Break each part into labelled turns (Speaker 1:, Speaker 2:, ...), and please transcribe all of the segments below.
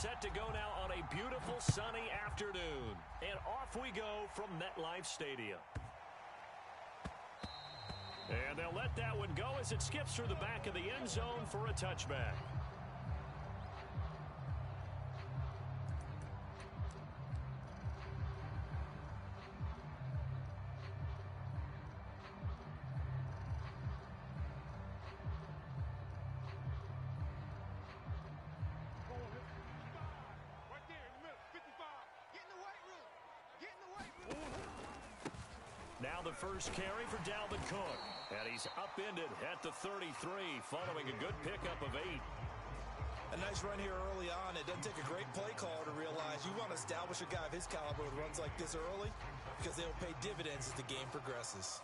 Speaker 1: set to go now on a beautiful sunny afternoon. And off we go from MetLife Stadium. And they'll let that one go as it skips through the back of the end zone for a touchback. Now the first carry for Dalvin Cook. And he's upended at the 33 following a good pickup of 8.
Speaker 2: A nice run here early on. It doesn't take a great play caller to realize you want to establish a guy of his caliber with runs like this early because they'll pay dividends as the game progresses.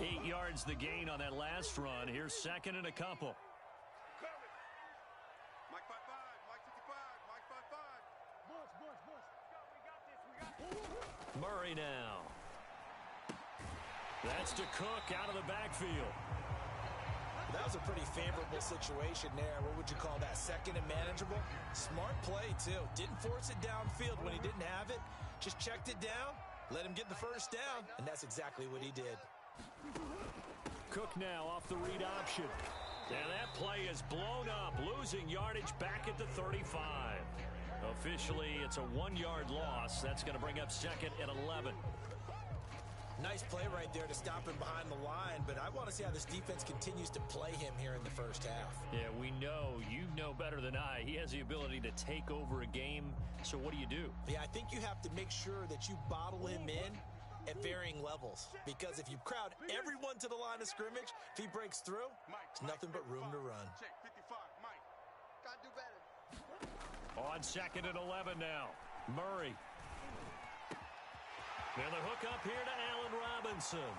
Speaker 1: 8 yards the gain on that last run. Here's second and a couple.
Speaker 3: Mike 5-5, Mike 55, Mike 5-5.
Speaker 1: Murray now. That's to Cook out of the backfield.
Speaker 2: That was a pretty favorable situation there. What would you call that? Second and manageable? Smart play, too. Didn't force it downfield when he didn't have it. Just checked it down, let him get the first down, and that's exactly what he did.
Speaker 1: Cook now off the read option. And that play is blown up, losing yardage back at the 35. Officially, it's a 1-yard loss. That's going to bring up second and 11.
Speaker 2: Nice play right there to stop him behind the line, but I want to see how this defense continues to play him here in the first half.
Speaker 1: Yeah, we know. You know better than I. He has the ability to take over a game, so what do you do?
Speaker 2: Yeah, I think you have to make sure that you bottle him in at varying levels, because if you crowd everyone to the line of scrimmage, if he breaks through, it's nothing but room to run.
Speaker 3: Check 55, Mike. Gotta do better.
Speaker 1: On second and 11 now. Murray. And the hook up here to Allen Robinson.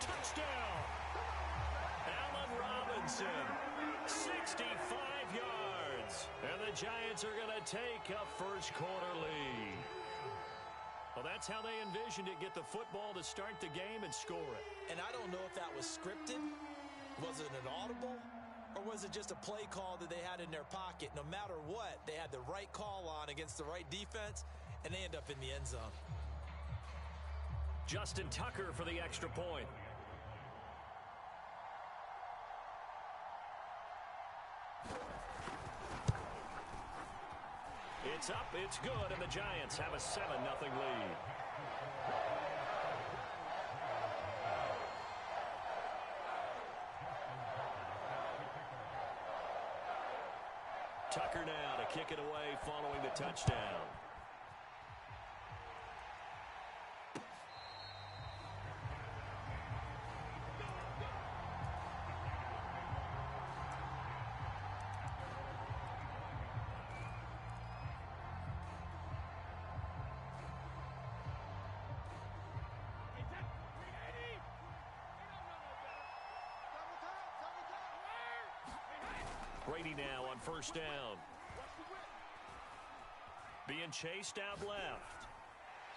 Speaker 1: Touchdown! Allen Robinson, 65 yards. And the Giants are going to take a first quarter lead. Well, that's how they envisioned it. Get the football to start the game and score it.
Speaker 2: And I don't know if that was scripted. Was it an audible? Or was it just a play call that they had in their pocket? No matter what, they had the right call on against the right defense, and they end up in the end zone.
Speaker 1: Justin Tucker for the extra point. It's up, it's good, and the Giants have a 7-0 lead. Tucker now to kick it away following the touchdown. Brady now on first down. Being chased out left.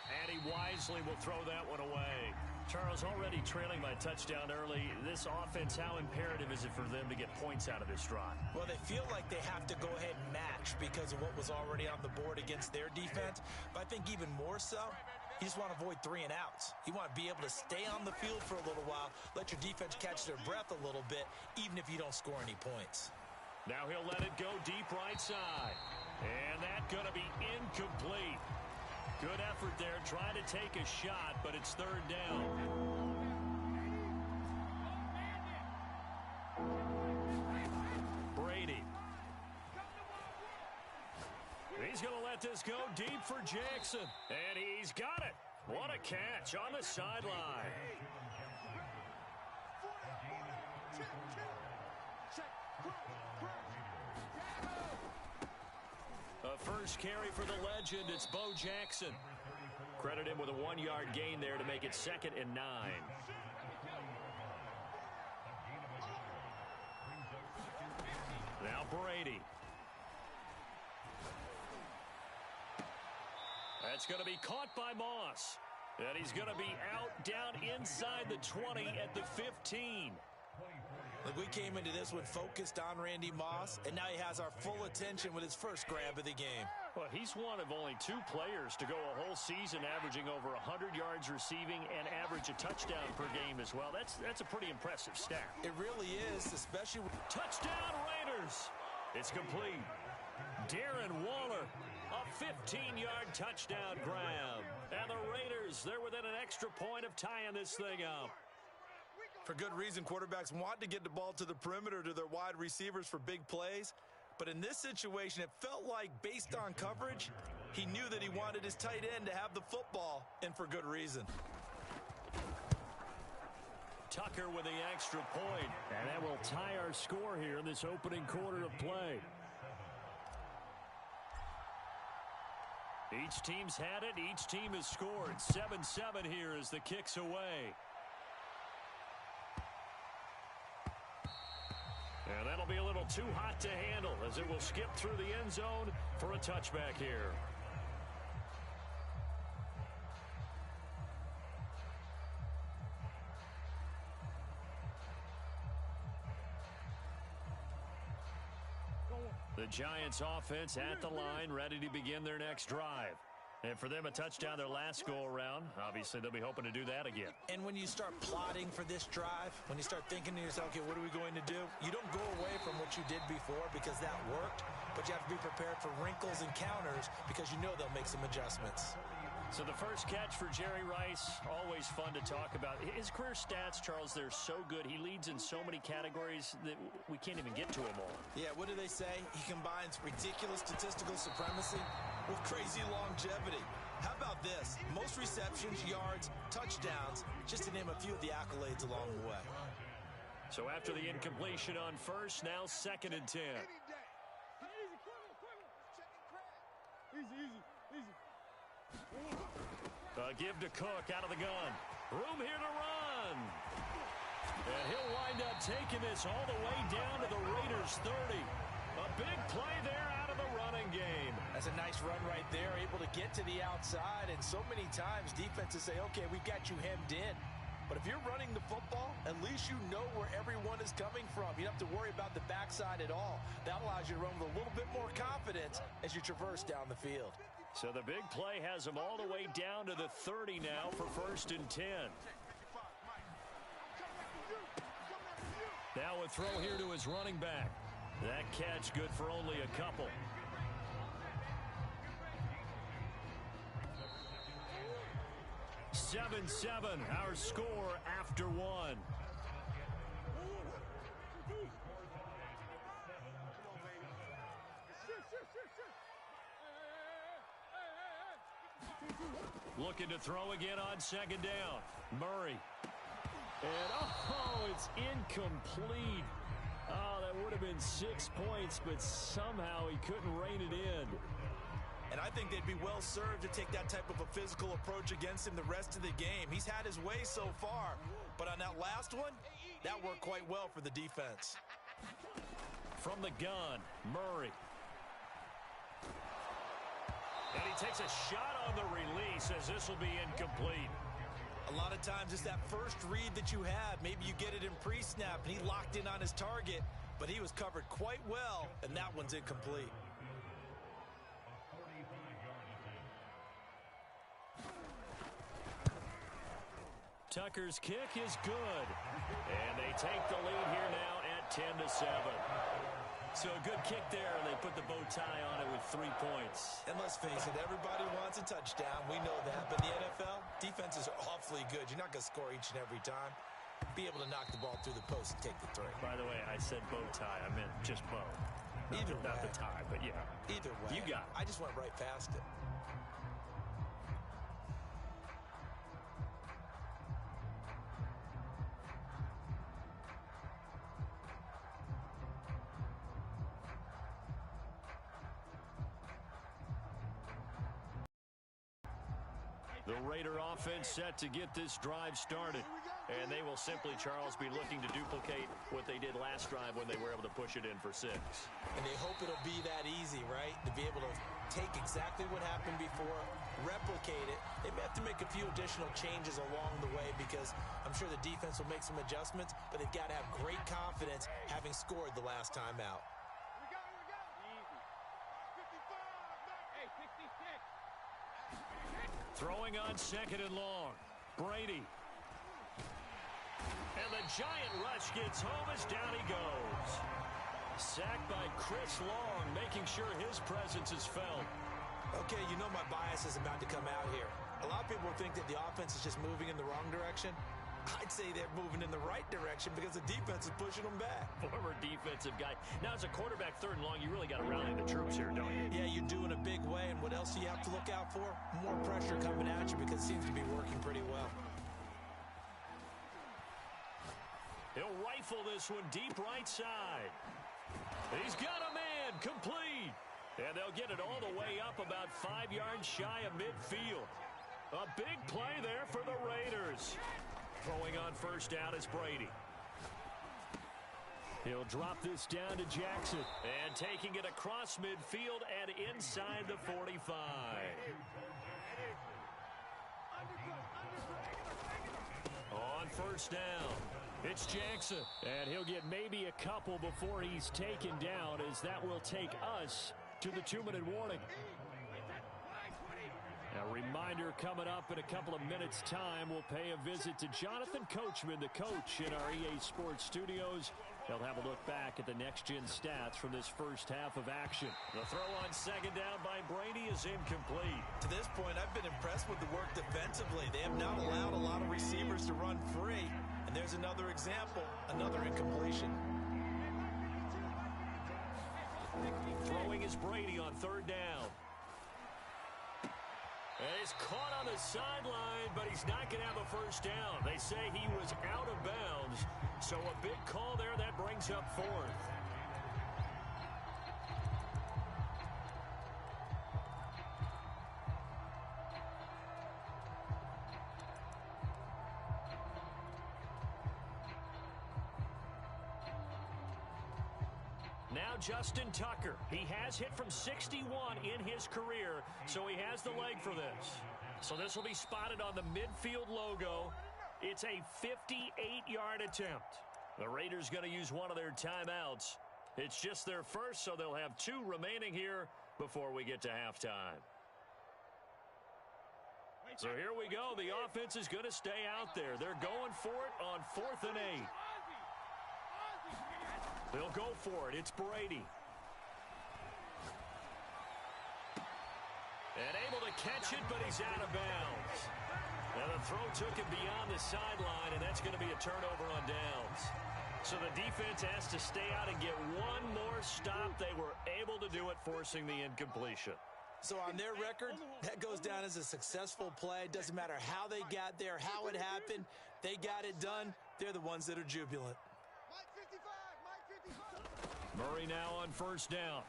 Speaker 1: And he wisely will throw that one away. Charles, already trailing by touchdown early. This offense, how imperative is it for them to get points out of this drive?
Speaker 2: Well, they feel like they have to go ahead and match because of what was already on the board against their defense. But I think even more so, you just want to avoid 3 and outs. You want to be able to stay on the field for a little while, let your defense catch their breath a little bit, even if you don't score any points.
Speaker 1: Now he'll let it go deep right side. And that's going to be incomplete. Good effort there, trying to take a shot, but it's third down. Brady. He's going to let this go deep for Jackson. And he's got it. What a catch on the sideline. A first carry for the legend. It's Bo Jackson. Credit him with a 1-yard gain there to make it 2nd and 9. Now Brady. That's going to be caught by Moss. And he's going to be out down inside the 20 at the 15.
Speaker 2: Like, we came into this one focused on Randy Moss, and now he has our full attention with his first grab of the game.
Speaker 1: Well, he's one of only 2 players to go a whole season averaging over 100 yards receiving and average a touchdown per game as well. That's a pretty impressive stat.
Speaker 2: It really is, especially with...
Speaker 1: Touchdown Raiders! It's complete. Darren Waller, a 15-yard touchdown grab. And the Raiders, they're within an extra point of tying this thing up.
Speaker 2: For good reason, quarterbacks want to get the ball to the perimeter to their wide receivers for big plays. But in this situation, it felt like, based on coverage, he knew that he wanted his tight end to have the football, and for good reason.
Speaker 1: Tucker with the extra point, and that will tie our score here in this opening quarter of play. Each team's had it. Each team has scored. 7-7 here as the kick's away. And that'll be a little too hot to handle as it will skip through the end zone for a touchback here. The Giants offense at the line, ready to begin their next drive. And for them, a touchdown their last go-around. Obviously, they'll be hoping to do that again.
Speaker 2: And when you start plotting for this drive, when you start thinking to yourself, okay, what are we going to do? You don't go away from what you did before because that worked, but you have to be prepared for wrinkles and counters because you know they'll make some adjustments.
Speaker 1: So the first catch for Jerry Rice, always fun to talk about. His career stats, Charles, they're so good. He leads in so many categories that we can't even get to them all.
Speaker 2: Yeah, what do they say? He combines ridiculous statistical supremacy with crazy longevity. How about this? Most receptions, yards, touchdowns, just to name a few of the accolades along the way.
Speaker 1: So after the incompletion on first, now 2nd and 10. Give to Cook out of the gun. Room here to run. And he'll wind up taking this all the way down to the Raiders' 30. A big play there out of the running game.
Speaker 2: That's a nice run right there, able to get to the outside. And so many times defenses say, okay, we've got you hemmed in. But if you're running the football, at least you know where everyone is coming from. You don't have to worry about the backside at all. That allows you to run with a little bit more confidence as you traverse down the field.
Speaker 1: So the big play has him all the way down to the 30 now for 1st and 10. Now a throw here to his running back. That catch good for only a couple. Seven, our score after one. Looking to throw again on 2nd down. Murray. And, it's incomplete. Oh, that would have been 6 points, but somehow he couldn't rein it in.
Speaker 2: And I think they'd be well served to take that type of a physical approach against him the rest of the game. He's had his way so far, but on that last one, that worked quite well for the defense.
Speaker 1: From the gun, Murray. And he takes a shot on the release as this will be incomplete.
Speaker 2: A lot of times it's that first read that you have. Maybe you get it in pre-snap, and he locked in on his target, but he was covered quite well, and that one's incomplete.
Speaker 1: Tucker's kick is good. And they take the lead here now at 10-7. So a good kick there, and they put the bow tie on it with 3 points.
Speaker 2: And let's face it, everybody wants a touchdown. We know that. But in the NFL, defenses are awfully good. You're not going to score each and every time. Be able to knock the ball through the post and take the 3.
Speaker 1: By the way, I said bow tie. I meant just bow. Not the tie, but yeah.
Speaker 2: Either way.
Speaker 1: You got it.
Speaker 2: I just went right past it.
Speaker 1: The Raider offense set to get this drive started. And they will simply, Charles, be looking to duplicate what they did last drive when they were able to push it in for 6.
Speaker 2: And they hope it'll be that easy, right? To be able to take exactly what happened before, replicate indicate it. They may have to make a few additional changes along the way because I'm sure the defense will make some adjustments, but they've got to have great confidence having scored the last time out.
Speaker 3: Here we go, here we go. Easy. 55, hey, 66.
Speaker 1: Throwing on second and long. Brady. And the giant rush gets home as down he goes. Sacked by Chris Long, making sure his presence is felt.
Speaker 2: Okay, you know my bias is about to come out here. A lot of people think that the offense is just moving in the wrong direction. I'd say they're moving in the right direction because the defense is pushing them back.
Speaker 1: Former defensive guy. Now, as a quarterback, third and long, you really got to rally the troops here, don't you?
Speaker 2: Yeah, you do in a big way. And what else do you have to look out for? More pressure coming at you because it seems to be working pretty well.
Speaker 1: He'll rifle this one deep right side. He's got a man, complete. And they'll get it all the way up about 5 yards shy of midfield. A big play there for the Raiders. Throwing on first down is Brady. He'll drop this down to Jackson. And taking it across midfield and inside the 45. On first down, it's Jackson. And he'll get maybe a couple before he's taken down, as that will take us to the 2-minute warning. A reminder coming up in a couple of minutes' time. We'll pay a visit to Jonathan Coachman, the coach in our EA Sports studios. They'll have a look back at the next-gen stats from this first half of action. The throw on second down by Brady is incomplete.
Speaker 2: To this point, I've been impressed with the work defensively. They have not allowed a lot of receivers to run free. And there's another example, another incompletion.
Speaker 1: Throwing is Brady on third down. And he's caught on the sideline, but he's not going to have a first down. They say he was out of bounds, so a big call there that brings up fourth. Now Justin Tucker. He has hit from 61 in his career, so he has the leg for this. So this will be spotted on the midfield logo. It's a 58-yard attempt. The Raiders going to use one of their timeouts. It's just their first, so they'll have 2 remaining here before we get to halftime. So here we go. The offense is going to stay out there. They're going for it on 4th and 8. They'll go for it. It's Brady. And able to catch it, but he's out of bounds. Now the throw took him beyond the sideline, and that's going to be a turnover on downs. So the defense has to stay out and get one more stop. They were able to do it, forcing the incompletion.
Speaker 2: So on their record, that goes down as a successful play. Doesn't matter how they got there, how it happened. They got it done. They're the ones that are jubilant.
Speaker 1: Murray now on first down.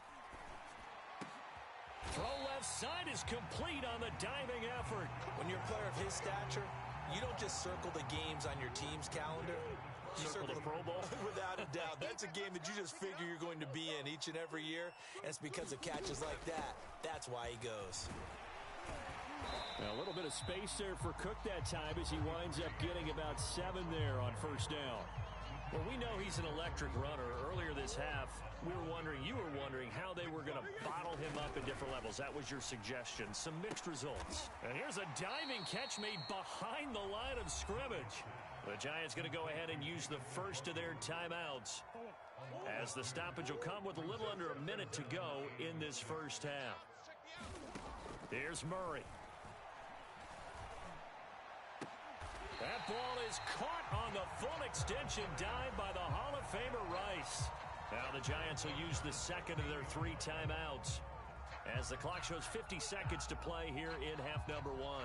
Speaker 1: Throw left side is complete on the diving effort.
Speaker 2: When you're a player of his stature, you don't just circle the games on your team's calendar. You
Speaker 1: circle the Pro Bowl?
Speaker 2: Without a doubt. That's a game that you just figure you're going to be in each and every year. And it's because of catches like that. That's why he goes.
Speaker 1: Now, a little bit of space there for Cook that time as he winds up getting about 7 there on first down. Well, we know he's an electric runner. Earlier this half, you were wondering how they were going to bottle him up at different levels. That was your suggestion. Some mixed results. And here's a diving catch made behind the line of scrimmage. The Giants going to go ahead and use the first of their timeouts, as the stoppage will come with a little under a minute to go in this first half. Here's Murray. That ball is caught on the full extension dive by the Hall of Famer Rice. Now the Giants will use the second of their 3 timeouts, as the clock shows 50 seconds to play here in half number 1.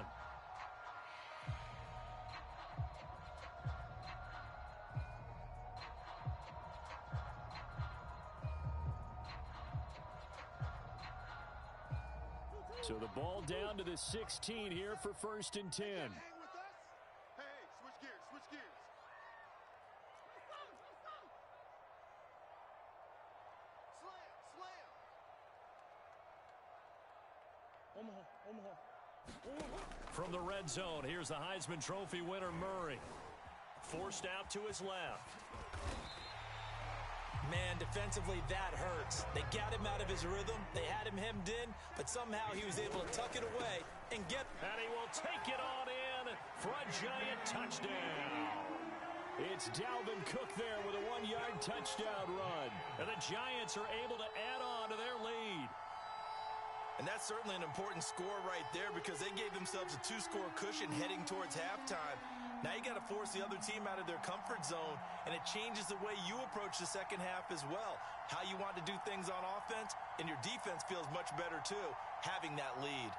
Speaker 1: So the ball down to the 16 here for 1st and 10. From the red zone, here's the Heisman Trophy winner, Murray. Forced out to his left.
Speaker 2: Man, defensively, that hurts. They got him out of his rhythm. They had him hemmed in, but somehow he was able to tuck it away and get...
Speaker 1: And he will take it on in for a giant touchdown. It's Dalvin Cook there with a 1-yard touchdown run. And the Giants are able to add on to their lead.
Speaker 2: And that's certainly an important score right there because they gave themselves a 2-score cushion heading towards halftime. Now you got to force the other team out of their comfort zone, and it changes the way you approach the second half as well. How you want to do things on offense, and your defense feels much better too, having that lead.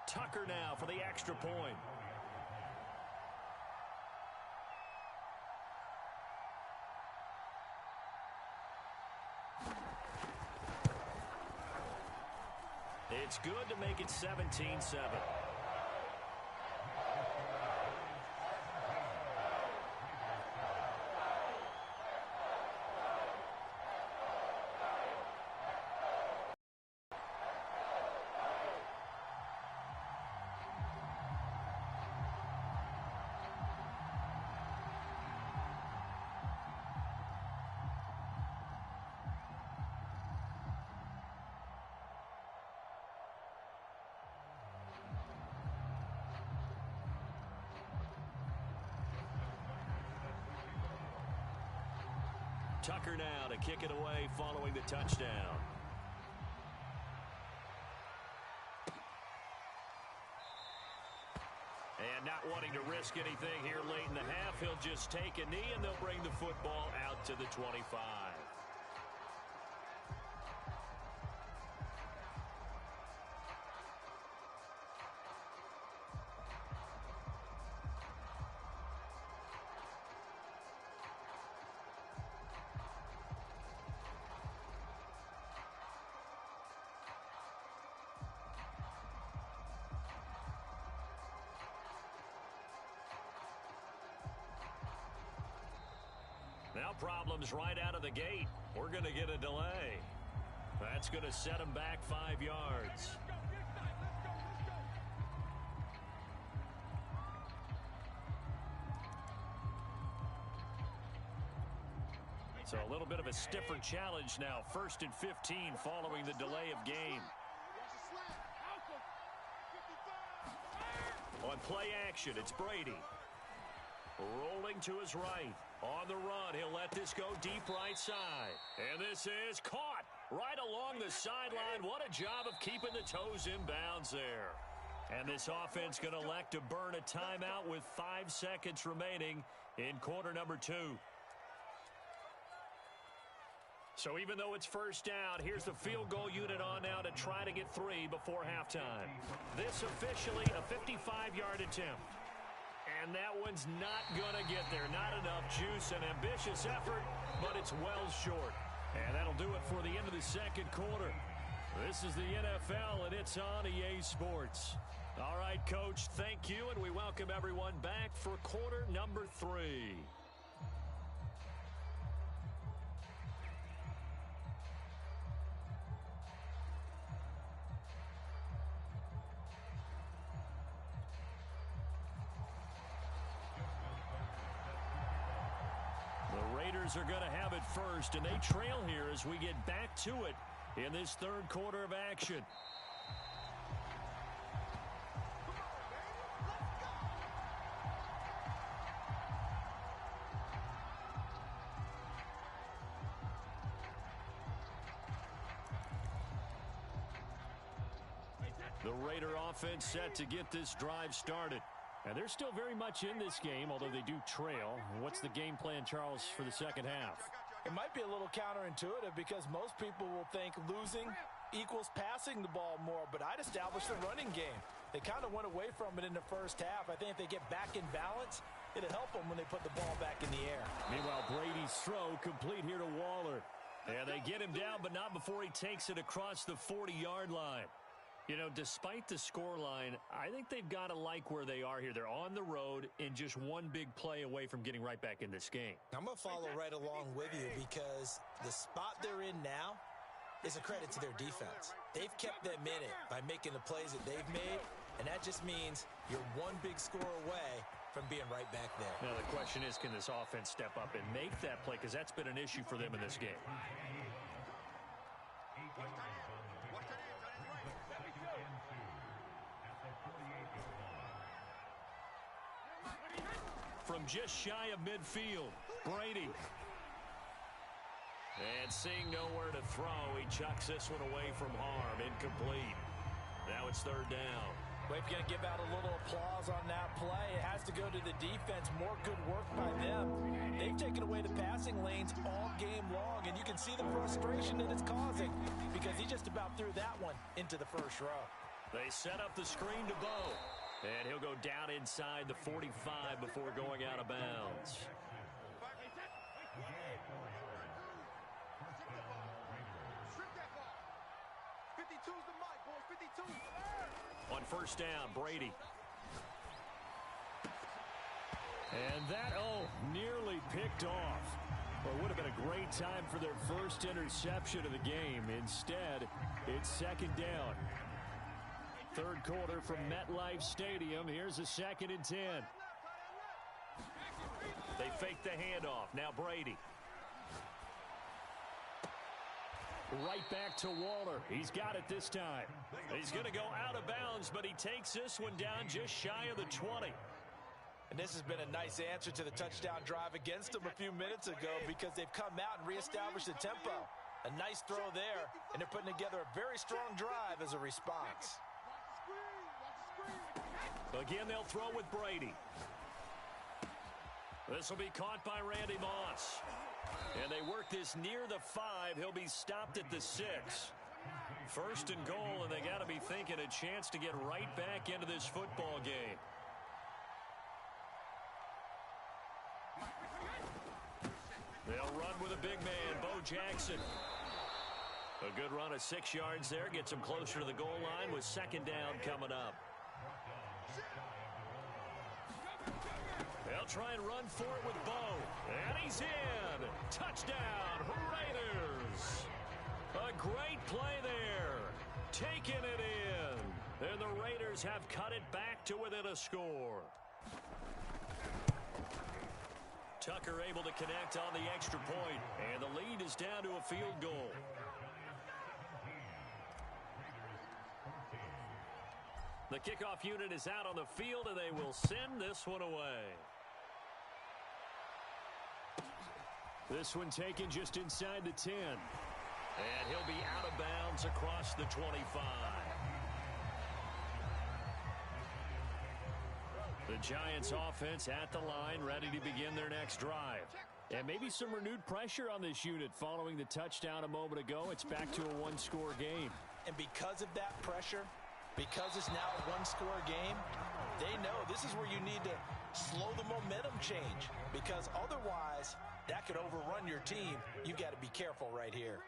Speaker 1: Tucker now for the extra point. It's good to make it 17-7. Tucker now to kick it away following the touchdown. And not wanting to risk anything here late in the half, he'll just take a knee and they'll bring the football out to the 25. Now problems right out of the gate. We're going to get a delay. That's going to set him back 5 yards. So a little bit of a stiffer challenge now. 1st and 15 following the delay of game. On play action, it's Brady. Rolling to his right. On the run, he'll let this go deep right side. And this is caught right along the sideline. What a job of keeping the toes in bounds there. And this offense going to elect to burn a timeout with 5 seconds remaining in quarter number 2. So even though it's first down, here's the field goal unit on now to try to get 3 before halftime. This officially a 55-yard attempt. And that one's not going to get there. Not enough juice, an ambitious effort, but it's well short. And that'll do it for the end of the second quarter. This is the NFL, and it's on EA Sports. All right, Coach, thank you, and we welcome everyone back for quarter number 3. Are going to have it first, and they trail here as we get back to it in this third quarter of action. The Raider offense set to get this drive started. And they're still very much in this game, although they do trail. What's the game plan, Charles, for the second half?
Speaker 2: It might be a little counterintuitive because most people will think losing equals passing the ball more, but I'd establish the running game. They kind of went away from it in the first half. I think if they get back in balance, it'll help them when they put the ball back in the air.
Speaker 1: Meanwhile, Brady's throw complete here to Waller. And they get him down, but not before he takes it across the 40-yard line. You know, despite the scoreline, I think they've got to like where they are here. They're on the road and just one big play away from getting right back in this game.
Speaker 2: I'm going to follow right along with you because the spot they're in now is a credit to their defense. They've kept them in it by making the plays that they've made, and that just means you're one big score away from being right back there.
Speaker 1: Now, the question is, can this offense step up and make that play? Because that's been an issue for them in this game. From just shy of midfield, Brady. And seeing nowhere to throw, he chucks this one away from harm. Incomplete. Now it's third down.
Speaker 2: We're going to give out a little applause on that play. It has to go to the defense. More good work by them. They've taken away the passing lanes all game long, and you can see the frustration that it's causing because he just about threw that one into the first row.
Speaker 1: They set up the screen to Bo. And he'll go down inside the 45 before going out of bounds. On first down, Brady. And that, nearly picked off. Well, it would have been a great time for their first interception of the game. Instead, it's second down. Third quarter from MetLife Stadium. Here's a 2nd and 10. They fake the handoff. Now Brady. Right back to Waller. He's got it this time. He's going to go out of bounds, but he takes this one down just shy of the 20.
Speaker 2: And this has been a nice answer to the touchdown drive against them a few minutes ago because they've come out and reestablished the tempo. A nice throw there, and they're putting together a very strong drive as a response.
Speaker 1: Again, they'll throw with Brady. This will be caught by Randy Moss. And they work this near the 5. He'll be stopped at the 6. First and goal, and they got to be thinking a chance to get right back into this football game. They'll run with a big man, Bo Jackson. A good run of 6 yards there. Gets him closer to the goal line with second down coming up. They'll try and run for it with Bo. And he's in. Touchdown, Raiders. A great play there. Taking it in. And the Raiders have cut it back to within a score. Tucker able to connect on the extra point. And the lead is down to a field goal. The kickoff unit is out on the field, and they will send this one away. This one taken just inside the 10. And he'll be out of bounds across the 25. The Giants offense at the line, ready to begin their next drive. And maybe some renewed pressure on this unit following the touchdown a moment ago. It's back to a one-score game.
Speaker 2: And because of that pressure, because it's now a one-score game, they know this is where you need to slow the momentum change. Because otherwise, that could overrun your team. You've got to be careful right here.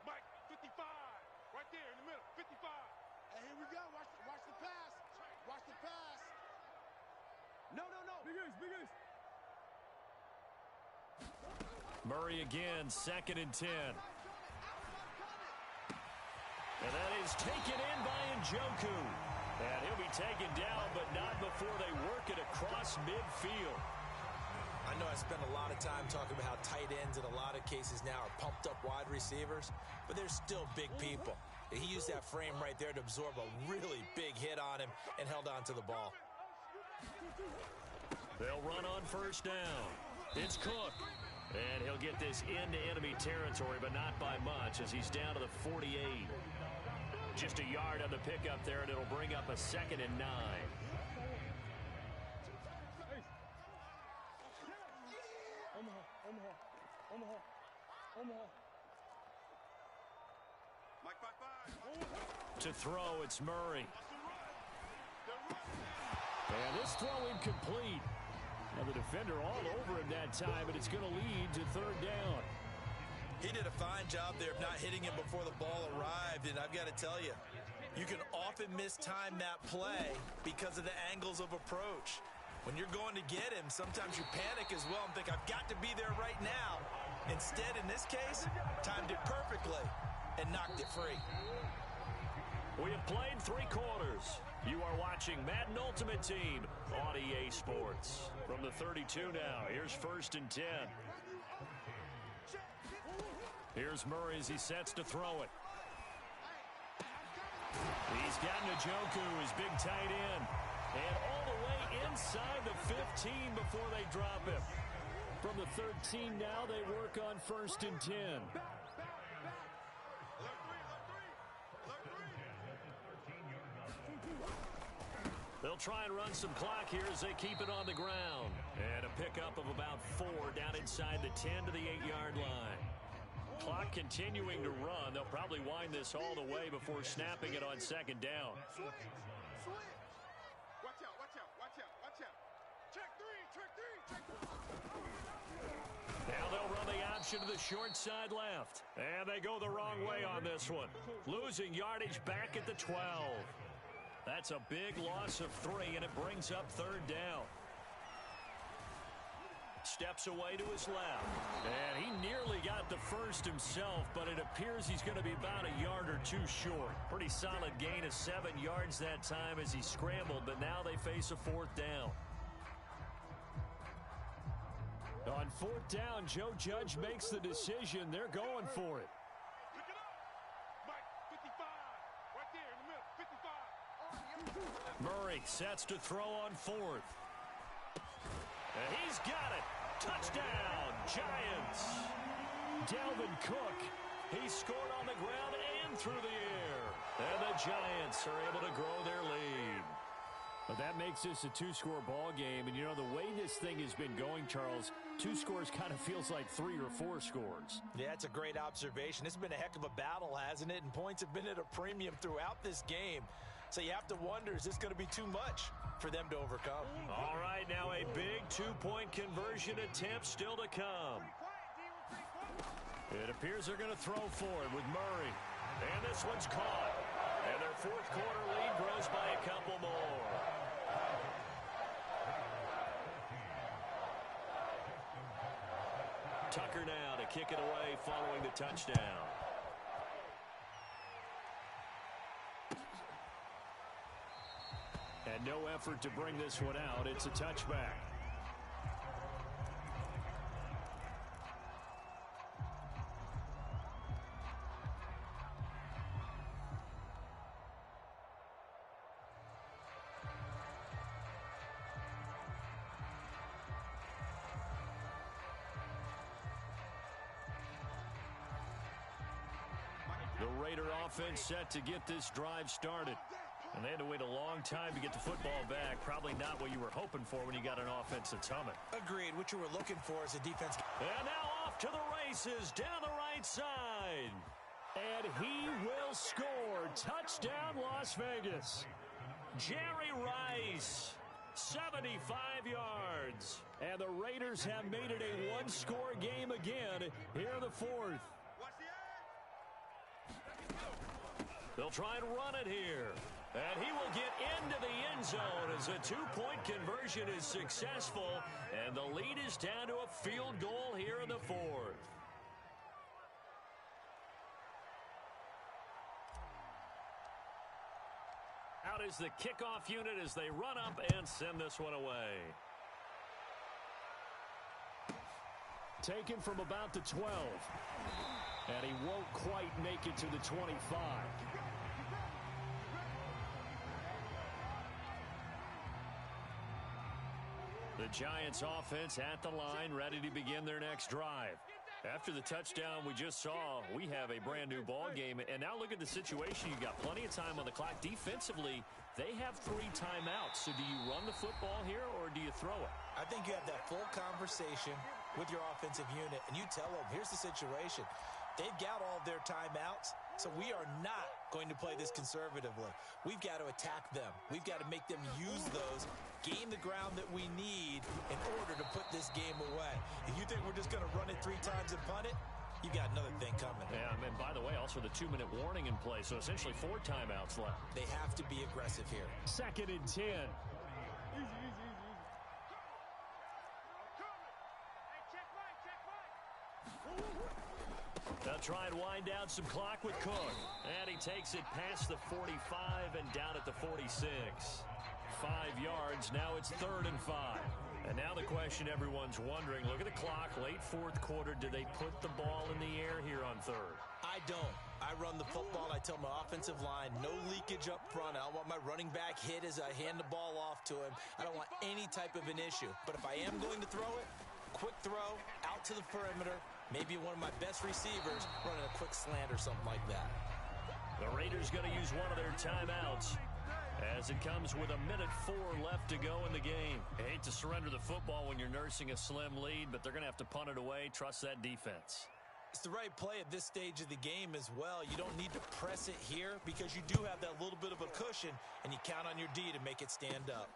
Speaker 3: Mike, 55. Right there in the middle. 55.
Speaker 4: And here we go. Watch the pass. Watch the pass. No. Big East.
Speaker 1: Murray again, 2nd and 10. And that is taken in by Njoku. And he'll be taken down, but not before they work it across midfield.
Speaker 2: I know I spent a lot of time talking about how tight ends in a lot of cases now are pumped up wide receivers, but they're still big people. He used that frame right there to absorb a really big hit on him and held on to the ball.
Speaker 1: They'll run on first down. It's Cook. And he'll get this into enemy territory, but not by much as he's down to the 48. Just a yard on the pickup there, and it'll bring up a 2nd and 9.
Speaker 3: Omaha. Mike, 5-5.
Speaker 1: To throw, it's Murray. And this throw incomplete. Now the defender all over him that time, but it's going to lead to third down.
Speaker 2: He did a fine job there of not hitting him before the ball arrived, and I've got to tell you, You can often mistime that play because of the angles of approach. When you're going to get him, sometimes you panic as well and think, I've got to be there right now. Instead, in this case, timed it perfectly and knocked it free.
Speaker 1: We have played 3 quarters. You are watching Madden Ultimate Team on EA Sports. From the 32 now, here's 1st and 10. Here's Murray as he sets to throw it. He's got Njoku, his big tight end. And all the way inside the 15 before they drop him. From the 13 now, they work on 1st and 10. They'll try and run some clock here as they keep it on the ground. And a pickup of about 4 down inside the 10 to the 8-yard line. Clock continuing to run. They'll probably wind this all the way before snapping it on 2nd down.
Speaker 4: Switch. Watch out, watch out, watch out, watch out. Check 3, check 3.
Speaker 1: Now they'll run the option to the short side left. And they go the wrong way on this one. Losing yardage back at the 12. That's a big loss of 3, and it brings up 3rd down. Steps away to his left. And he nearly got the first himself, but it appears he's going to be about a yard or 2 short. Pretty solid gain of 7 yards that time as he scrambled, but now they face a 4th down. On 4th down, Joe Judge makes the decision. They're going for it.
Speaker 4: Pick it up. Mike, 55. Right there in the middle, 55.
Speaker 1: Murray sets to throw on 4th. And he's got it. Touchdown, Giants. Dalvin Cook, he scored on the ground and through the air. And the Giants are able to grow their lead. But that makes this a 2-score ball game. And, you know, the way this thing has been going, Charles, 2 scores kind of feels like 3 or 4 scores.
Speaker 2: Yeah, it's a great observation. It's been a heck of a battle, hasn't it? And points have been at a premium throughout this game. So you have to wonder, is this going to be too much for them to overcome?
Speaker 1: All right, now a big 2-point conversion attempt still to come. It appears they're going to throw for it with Murray. And this one's caught. And their 4th quarter lead grows by a couple more. Tucker now to kick it away following the touchdown. And no effort to bring this one out. It's a touchback. The Raider offense set to get this drive started. And they had to wait a long time to get the football back. Probably not what you were hoping for when you got an offense that's humming.
Speaker 2: Agreed. What you were looking for is a defense.
Speaker 1: And now off to the races down the right side. And he will score. Touchdown, Las Vegas. Jerry Rice, 75 yards. And the Raiders have made it a 1-score game again here in the 4th. They'll try and run it here. And he will get into the end zone as a 2-point conversion is successful. And the lead is down to a field goal here in the 4th. Out is the kickoff unit as they run up and send this one away. Taken from about the 12. And he won't quite make it to the 25. The Giants offense at the line, ready to begin their next drive. After the touchdown we just saw, we have a brand new ball game. And now look at the situation. You've got plenty of time on the clock. Defensively, they have 3 timeouts. So do you run the football here or do you throw it?
Speaker 2: I think you have that full conversation with your offensive unit, and you tell them, here's the situation. They've got all of their timeouts, so we are not going to play this conservatively. We've got to attack them. We've got to make them use those, gain the ground that we need in order to put this game away. If you think we're just going to run it 3 times and punt it, you got another thing coming.
Speaker 1: Yeah, and by the way, also the 2-minute warning in play, so essentially 4 timeouts left.
Speaker 2: They have to be aggressive here.
Speaker 1: 2nd and 10.
Speaker 3: Easy.
Speaker 1: They'll try and wind down some clock with Cook. And he takes it past the 45 and down at the 46. 5 yards. Now it's 3rd and 5. And now the question everyone's wondering, look at the clock, late 4th quarter. Do they put the ball in the air here on 3rd?
Speaker 2: I don't. I run the football. I tell my offensive line, no leakage up front. I don't want my running back hit as I hand the ball off to him. I don't want any type of an issue. But if I am going to throw it, quick throw, out to the perimeter, maybe one of my best receivers running a quick slant or something like that.
Speaker 1: The Raiders going to use one of their timeouts as it comes with 1:04 left to go in the game. I hate to surrender the football when you're nursing a slim lead, but they're going to have to punt it away. Trust that defense.
Speaker 2: It's the right play at this stage of the game as well. You don't need to press it here because you do have that little bit of a cushion, and you count on your D to make it stand up.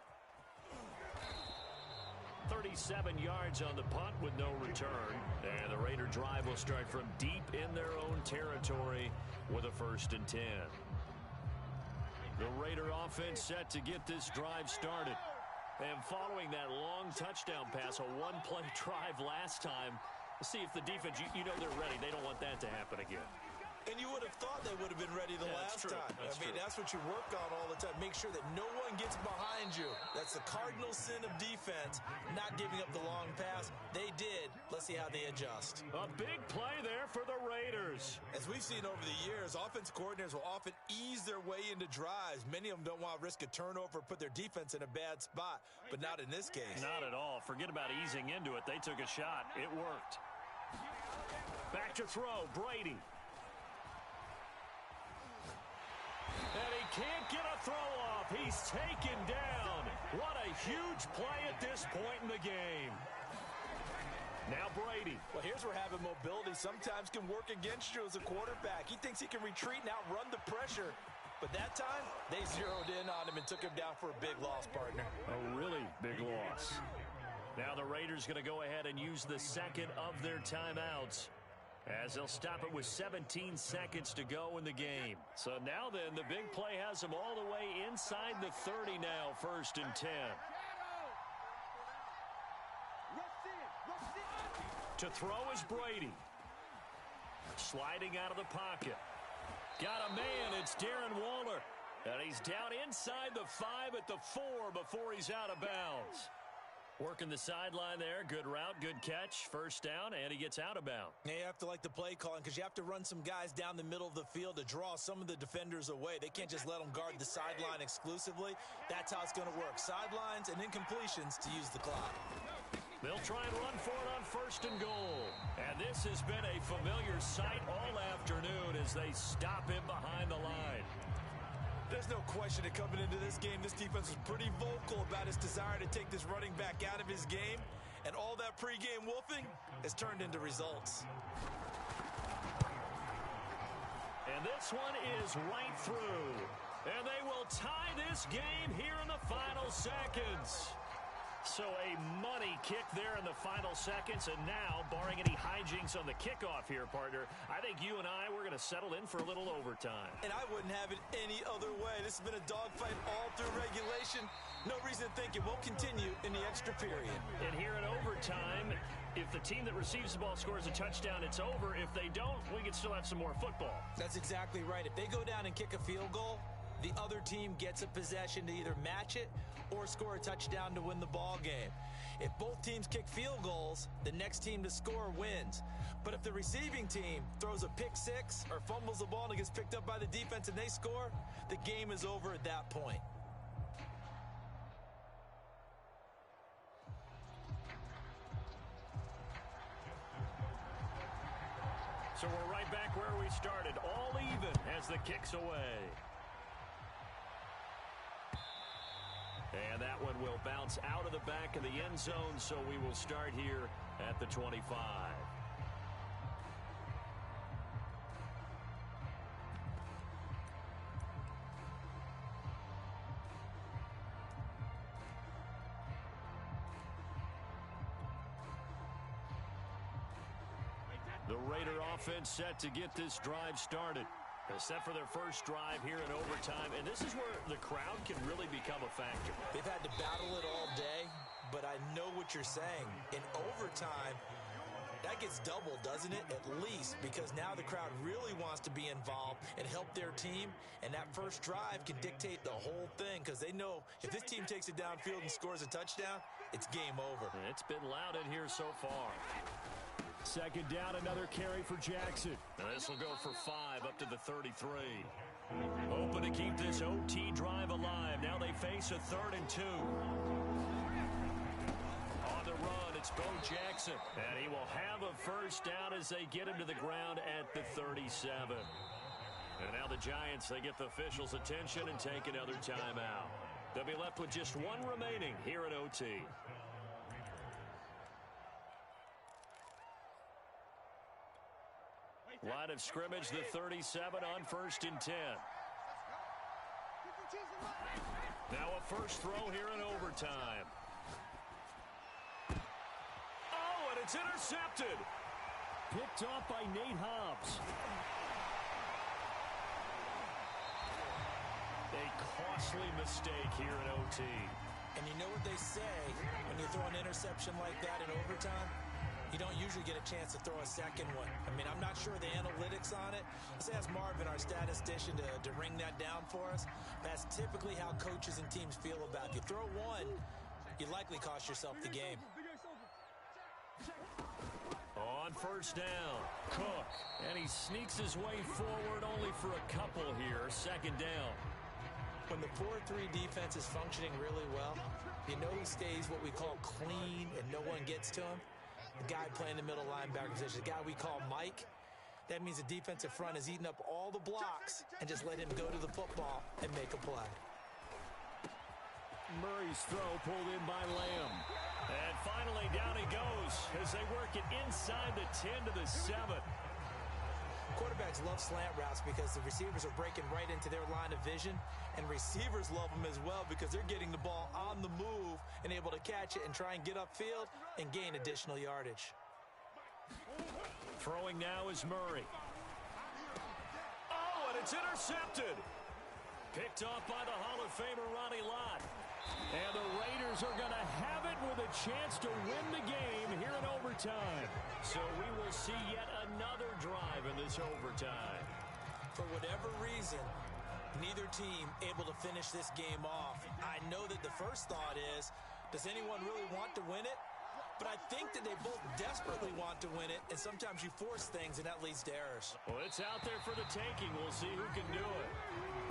Speaker 1: 37 yards on the punt with no return. And the Raider drive will start from deep in their own territory with a 1st and 10. The Raider offense set to get this drive started. And following that long touchdown pass, a 1-play drive last time, see if the defense, you know they're ready. They don't want that to happen again.
Speaker 2: And you would have thought they would have been ready the last time. That's what you work on all the time. Make sure that no one gets behind you. That's the cardinal sin of defense, not giving up the long pass. They did. Let's see how they adjust.
Speaker 1: A big play there for the Raiders.
Speaker 2: As we've seen over the years, offense coordinators will often ease their way into drives. Many of them don't want to risk a turnover or put their defense in a bad spot, but not in this case.
Speaker 1: Not at all. Forget about easing into it. They took a shot. It worked. Back to throw. Brady. And he can't get a throw off. He's taken down. What a huge play at this point in the game. Now Brady.
Speaker 2: Well, here's where having mobility sometimes can work against you as a quarterback. He thinks he can retreat and outrun the pressure. But that time, they zeroed in on him and took him down for a big loss, partner.
Speaker 1: A really big loss. Now the Raiders going to go ahead and use the 2nd of their timeouts, as they'll stop it with 17 seconds to go in the game. So now then, the big play has them all the way inside the 30 now, 1st and 10. To throw is Brady. Sliding out of the pocket. Got a man, it's Darren Waller. And he's down inside the 5 at the 4 before he's out of bounds. Working the sideline there. Good route, good catch. 1st down, and he gets out of bounds.
Speaker 2: Yeah, you have to like the play calling because you have to run some guys down the middle of the field to draw some of the defenders away. They can't just let them guard the sideline exclusively. That's how it's going to work. Sidelines and incompletions to use the clock.
Speaker 1: They'll try and run for it on 1st and goal. And this has been a familiar sight all afternoon as they stop him behind the line.
Speaker 2: There's no question that coming into this game, this defense was pretty vocal about its desire to take this running back out of his game. And all that pregame wolfing has turned into results.
Speaker 1: And this one is right through. And they will tie this game here in the final seconds. So a money kick there in the final seconds, and now, barring any hijinks on the kickoff here, partner, I think you and I, we're going to settle in for a little overtime.
Speaker 2: And I wouldn't have it any other way. This has been a dogfight all through regulation. No reason to think it won't continue in the extra period.
Speaker 1: And here in overtime, if the team that receives the ball scores a touchdown, it's over. If they don't, we can still have some more football.
Speaker 2: That's exactly right. If they go down and kick a field goal, the other team gets a possession to either match it or score a touchdown to win the ball game. If both teams kick field goals, the next team to score wins. But if the receiving team throws a pick six or fumbles the ball and it gets picked up by the defense and they score, the game is over at that point.
Speaker 1: So we're right back where we started, all even as the kick's away. And that one will bounce out of the back of the end zone, so we will start here at the 25. The Raider offense set to get this drive started. They're set for their first drive here in overtime, and this is where the crowd can really become a factor.
Speaker 2: They've had to battle it all day, but I know what you're saying. In overtime, that gets doubled, doesn't it? At least, because now the crowd really wants to be involved and help their team, and that first drive can dictate the whole thing because they know if this team takes it downfield and scores a touchdown, it's game over.
Speaker 1: It's been loud in here so far.
Speaker 5: Second down, another carry for Jackson.
Speaker 1: Now this will go for 5 up to the 33. Hoping to keep this OT drive alive. Now they face a 3rd and 2. On the run, it's Bo Jackson. And he will have a first down as they get him to the ground at the 37. And now the Giants, they get the officials' attention and take another timeout. They'll be left with just 1 remaining here at OT. Line of scrimmage, the 37 on 1st and 10. Now a first throw here in overtime. Oh, and it's intercepted.
Speaker 5: Picked off by Nate Hobbs.
Speaker 1: A costly mistake here in OT.
Speaker 2: And you know what they say when you throw an interception like that in overtime? You don't usually get a chance to throw a second one. I mean, I'm not sure the analytics on it. Let's ask Marvin, our statistician, to ring that down for us. That's typically how coaches and teams feel about it. If you throw one, you likely cost yourself the game.
Speaker 1: On first down, Cook. And he sneaks his way forward only for a couple here. Second down.
Speaker 2: When the 4-3 defense is functioning really well, you know he stays what we call clean and no one gets to him. The guy playing the middle linebacker position, the guy we call Mike, that means the defensive front is eating up all the blocks and just let him go to the football and make a play.
Speaker 5: Murray's throw pulled in by Lamb.
Speaker 1: And finally down he goes as they work it inside the 10 to the 7.
Speaker 2: Quarterbacks love slant routes because the receivers are breaking right into their line of vision, and receivers love them as well because they're getting the ball on the move and able to catch it and try and get upfield and gain additional yardage.
Speaker 1: Throwing now is Murray. Oh, and it's intercepted. Picked off by the Hall of Famer Ronnie Lott.
Speaker 5: And the Raiders are going to have it with a chance to win the game here in overtime.
Speaker 1: So we will see yet another drive in this overtime.
Speaker 2: For whatever reason, neither team able to finish this game off. I know that the first thought is, does anyone really want to win it? But I think that they both desperately want to win it, and sometimes you force things, and that leads to errors.
Speaker 1: Well, it's out there for the taking. We'll see who can do it.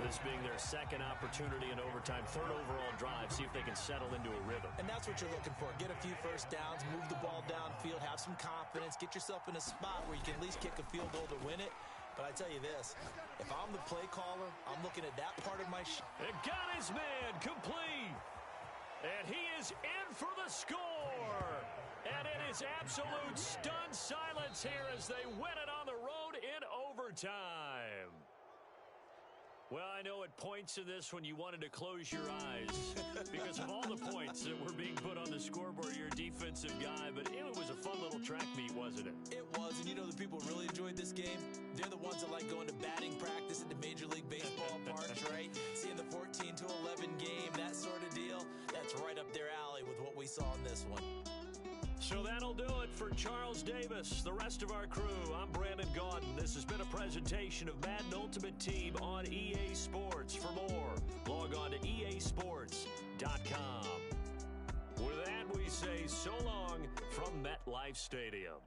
Speaker 1: This being their second opportunity in overtime, 3rd overall drive, see if they can settle into a rhythm.
Speaker 2: And that's what you're looking for. Get a few first downs, move the ball downfield, have some confidence, get yourself in a spot where you can at least kick a field goal to win it. But I tell you this, if I'm the play caller, I'm looking at that part of my
Speaker 1: It got his man complete. And he is in for the score. And it is absolute stunned silence here as they win it on the road in overtime. Well, I know at points in this when you wanted to close your eyes because of all the points that were being put on the scoreboard. You're a defensive guy, but it was a fun little track meet, wasn't it?
Speaker 2: It was, and you know the people really enjoyed this game? They're the ones that like going to batting practice at the Major League Baseball parks, right? Seeing the 14-11 game, that sort of deal, that's right up their alley with what we saw in this one.
Speaker 1: So that'll do it for Charles Davis, the rest of our crew. I'm Brandon Gaudin. This has been a presentation of Madden Ultimate Team on EA Sports. For more, log on to easports.com. With that, we say so long from MetLife Stadium.